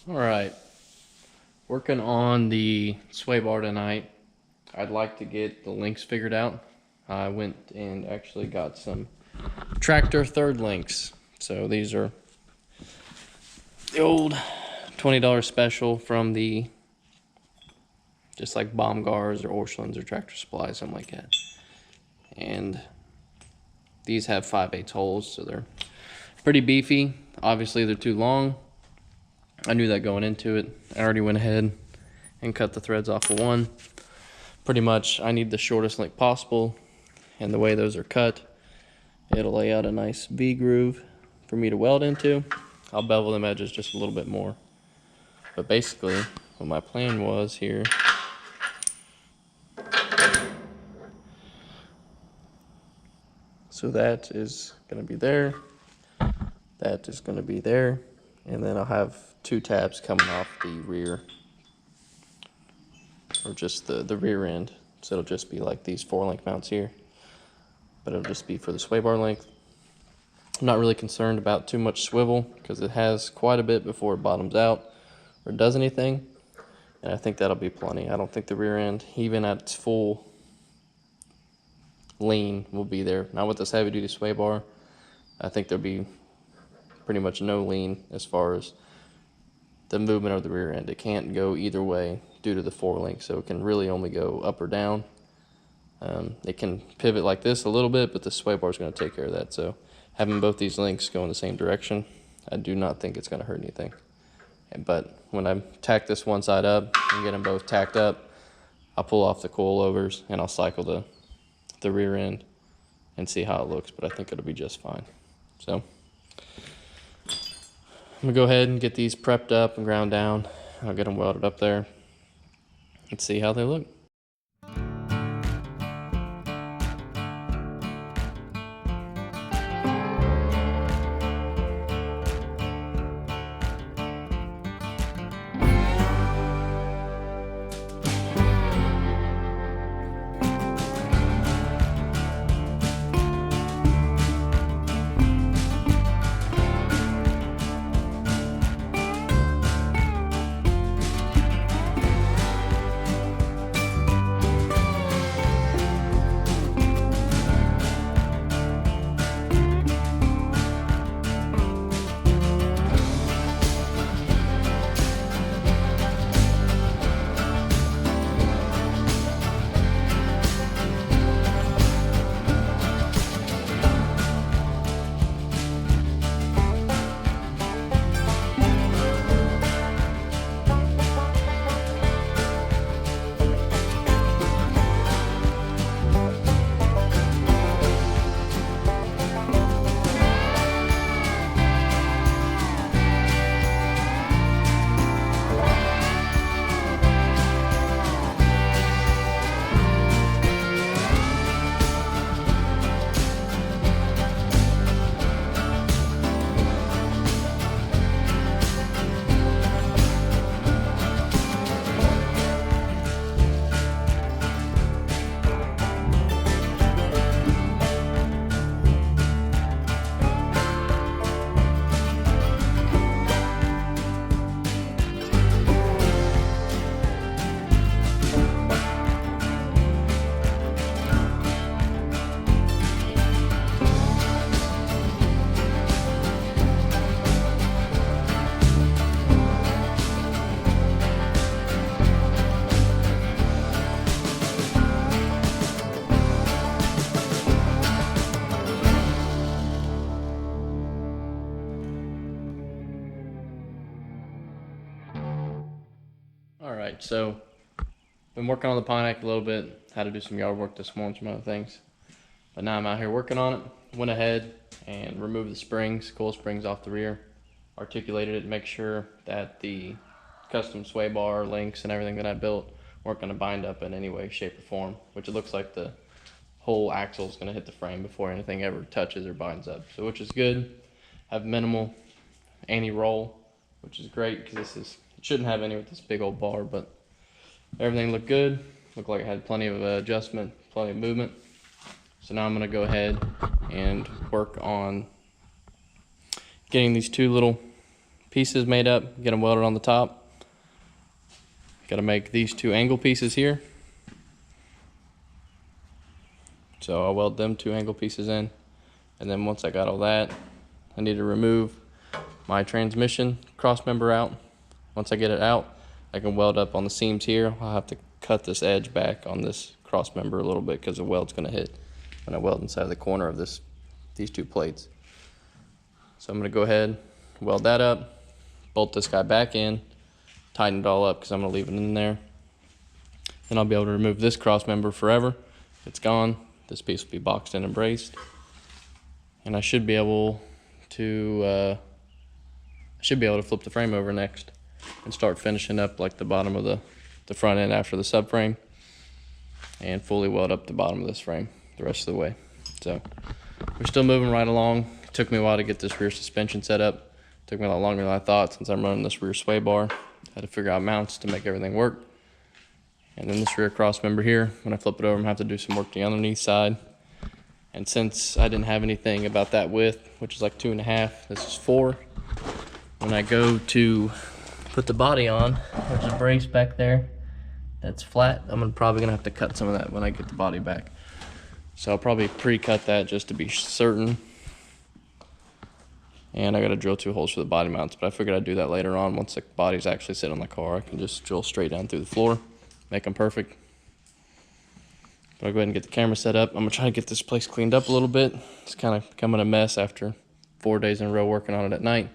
All right, working on the sway bar tonight. I'd like to get the links figured out. I went and actually got some tractor third links. So these are the old $20 special from the just like Baumgars or Orschelns or Tractor Supply, something like that. And these have 5/8 holes, so they're pretty beefy. Obviously they're too long. I knew that going into it. I already went ahead and cut the threads off of one. Pretty much I need the shortest link possible, and the way those are cut, it'll lay out a nice V groove for me to weld into. I'll bevel them edges just a little bit more. But basically what my plan was here, so that is going to be there, that is going to be there, and then I'll have two tabs coming off the rear, or just the rear end. So it'll just be like these 4-link mounts here, but it'll just be for the sway bar length. I'm not really concerned about too much swivel because it has quite a bit before it bottoms out or does anything, and I think that'll be plenty. I don't think the rear end, even at its full lean, will be there. Now with this heavy duty sway bar, I think there'll be pretty much no lean as far as the movement of the rear end. It can't go either way due to the 4-link, so it can really only go up or down. It can pivot like this a little bit, but the sway bar is going to take care of that. So having both these links go in the same direction, I do not think it's going to hurt anything. But when I tack this one side up and get them both tacked up, I'll pull off the coilovers and I'll cycle the rear end and see how it looks, but I think it'll be just fine. So I'm gonna go ahead and get these prepped up and ground down. I'll get them welded up there and see how they look. All right, so been working on the Pontiac a little bit, had to do some yard work this morning, some other things. But now I'm out here working on it. Went ahead and removed the springs, coil springs off the rear, articulated it, make sure that the custom sway bar links and everything that I built weren't going to bind up in any way, shape, or form, which it looks like the whole axle is going to hit the frame before anything ever touches or binds up. So which is good. Have minimal anti-roll, which is great because it shouldn't have any with this big old bar, but everything looked good. Looked like it had plenty of adjustment, plenty of movement. So now I'm going to go ahead and work on getting these two little pieces made up, get them welded on the top. Got to make these 2 angle pieces here. So I'll weld them 2 angle pieces in. And then once I got all that, I need to remove my transmission cross member out. Once I get it out, I can weld up on the seams here. I'll have to cut this edge back on this cross member a little bit because the weld's going to hit when I weld inside the corner of these 2 plates. So I'm going to go ahead, weld that up, bolt this guy back in, tighten it all up because I'm going to leave it in there. Then I'll be able to remove this cross member forever. It's gone. This piece will be boxed in and braced. And I should be able to flip the frame over next and start finishing up like the bottom of the front end after the subframe, and fully weld up the bottom of this frame the rest of the way. So we're still moving right along. It took me a while to get this rear suspension set up. It took me a lot longer than I thought since I'm running this rear sway bar. I had to figure out mounts to make everything work. And then this rear cross member here, when I flip it over, I'm gonna have to do some work the underneath side. And since I didn't have anything about that width, which is like 2.5, this is 4. When I go to put the body on, there's a brace back there that's flat. I'm probably gonna have to cut some of that when I get the body back. So I'll probably pre-cut that just to be certain. And I gotta drill 2 holes for the body mounts, but I figured I'd do that later on. Once the bodies actually sit on the car, I can just drill straight down through the floor, make them perfect. But I'll go ahead and get the camera set up. I'm gonna try to get this place cleaned up a little bit. It's kind of becoming a mess after 4 days in a row working on it at night.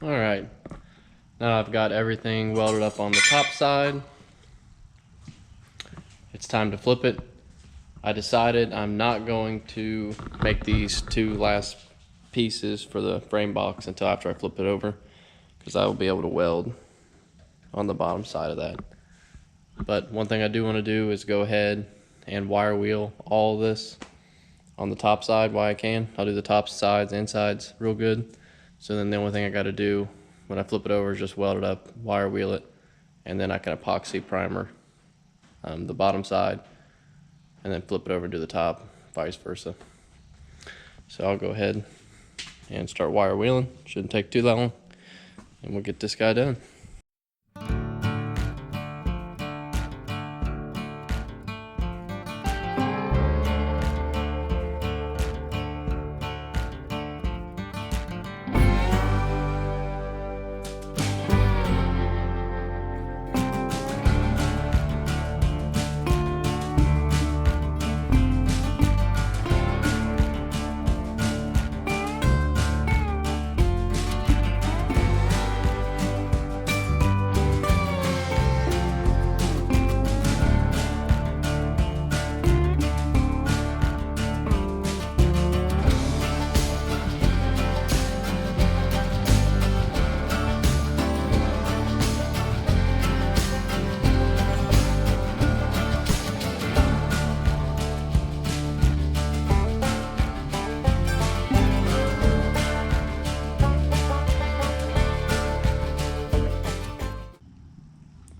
Alright, now I've got everything welded up on the top side. It's time to flip it. I decided I'm not going to make these 2 last pieces for the frame box until after I flip it over, because I will be able to weld on the bottom side of that. But one thing I do want to do is go ahead and wire wheel all this on the top side while I can. I'll do the top sides and sides real good. So then the only thing I got to do when I flip it over is just weld it up, wire wheel it, and then I can epoxy primer the bottom side, and then flip it over to the top, vice versa. So I'll go ahead and start wire wheeling. Shouldn't take too long, and we'll get this guy done.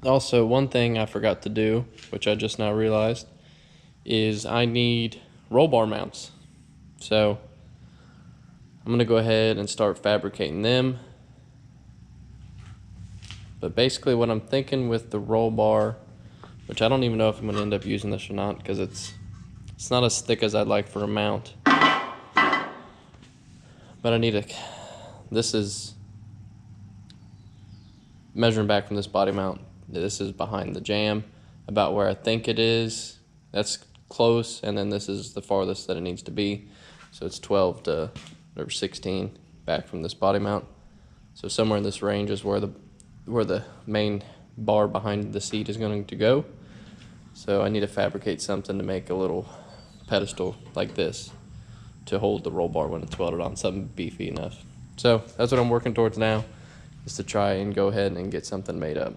Also, one thing I forgot to do, which I just now realized, is I need roll bar mounts. So I'm going to go ahead and start fabricating them. But basically what I'm thinking with the roll bar, which I don't even know if I'm going to end up using this or not, because it's not as thick as I'd like for a mount. But I need this is measuring back from this body mount. This is behind the jamb, about where I think it is. That's close, and then this is the farthest that it needs to be. So it's 12 to or 16 back from this body mount. So somewhere in this range is where the main bar behind the seat is going to go. So I need to fabricate something to make a little pedestal like this to hold the roll bar when it's welded on, something beefy enough. So that's what I'm working towards now, is to try and go ahead and get something made up.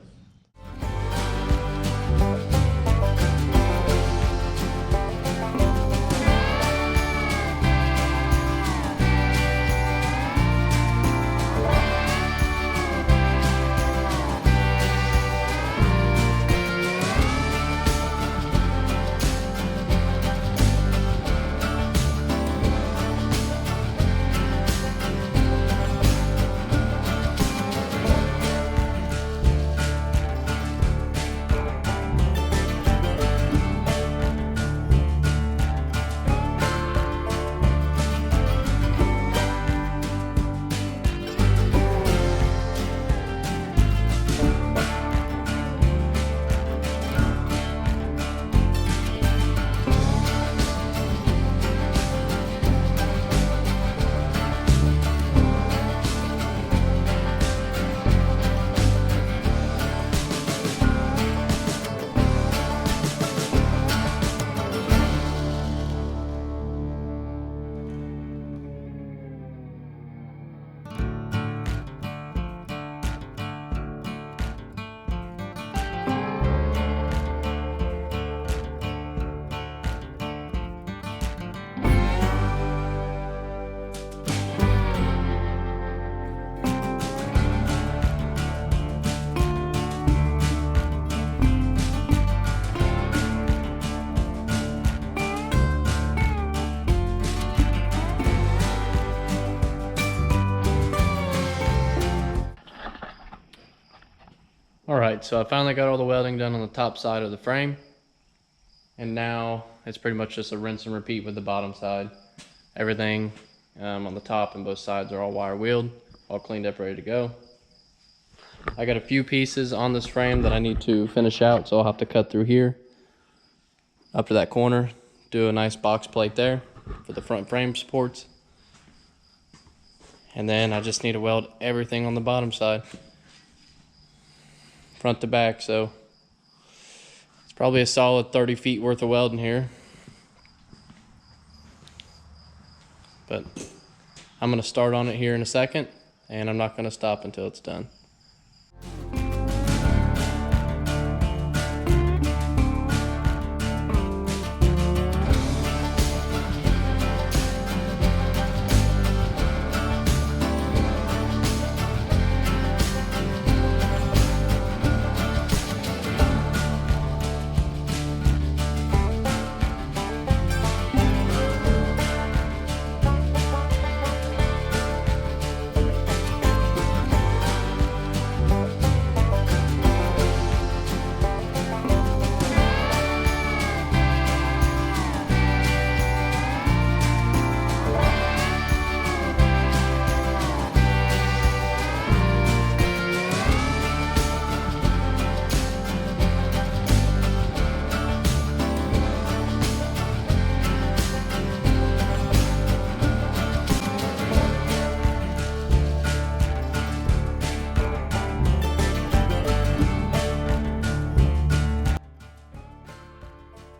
Alright, so I finally got all the welding done on the top side of the frame, and now it's pretty much just a rinse and repeat with the bottom side. Everything on the top and both sides are all wire wheeled, all cleaned up, ready to go. I got a few pieces on this frame that I need to finish out, so I'll have to cut through here up to that corner, do a nice box plate there for the front frame supports, and then I just need to weld everything on the bottom side, front to back. So it's probably a solid 30 feet worth of welding here, but I'm going to start on it here in a second, and I'm not going to stop until it's done.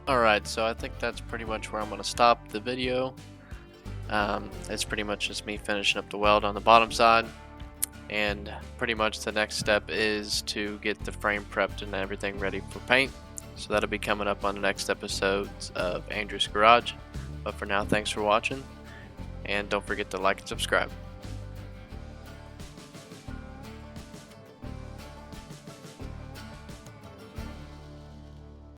Alright, so I think that's pretty much where I'm going to stop the video. It's pretty much just me finishing up the weld on the bottom side, and pretty much the next step is to get the frame prepped and everything ready for paint. So that'll be coming up on the next episodes of Andrew's Garage. But for now, thanks for watching, and don't forget to like and subscribe.